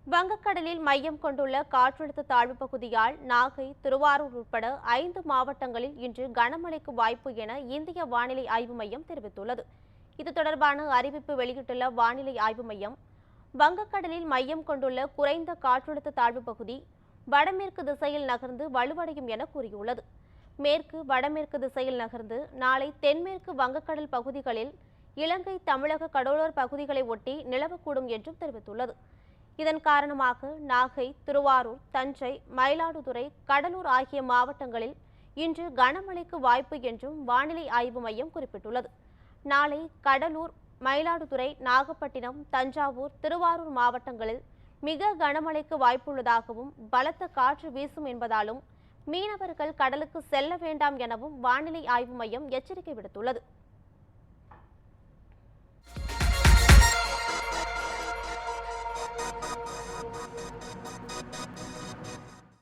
வங்கக்கடலில் மையம் கொண்டுள்ள காற்றழுத்த தாழ்வு பகுதியால் நாகை, திருவாரூர் உட்பட 5 மாவட்டங்களில் இன்று கனமழைக்கு வாய்ப்பு என இந்திய வானிலை ஆய்வு மையம் தெரிவித்துள்ளது. இது தொடர்பான அறிவிப்பு வெளியிட்டுள்ள வானிலை ஆய்வு மையம், வங்கக்கடலில் மையம் கொண்டுள்ள குறைந்த காற்றழுத்த தாழ்வு பகுதி வடமேற்கு திசையில் நகர்ந்து வலுவடையும் என கூறியுள்ளது. மேற்கு வடமேற்கு திசையில் நகர்ந்து நாளை தென்மேற்கு வங்கக்கடல் பகுதிகளில் இலங்கை, தமிழக கடலோர பகுதிகளை ஒட்டி நிலவக்கூடும் என்றும் தெரிவித்துள்ளது. இதன் காரணமாக நாகை, திருவாரூர், தஞ்சை, மயிலாடுதுறை, கடலூர் ஆகிய மாவட்டங்களில் இன்று கனமழைக்கு வாய்ப்பு என்றும் வானிலை ஆய்வு மையம் குறிப்பிட்டுள்ளது. நாளை கடலூர், மயிலாடுதுறை, நாகப்பட்டினம், தஞ்சாவூர், திருவாரூர் மாவட்டங்களில் மிக கனமழைக்கு வாய்ப்புள்ளதாகவும் பலத்த காற்று வீசும் என்பதாலும் மீனவர்கள் கடலுக்கு செல்ல வேண்டாம் எனவும் வானிலை ஆய்வு மையம் எச்சரிக்கை விடுத்துள்ளது.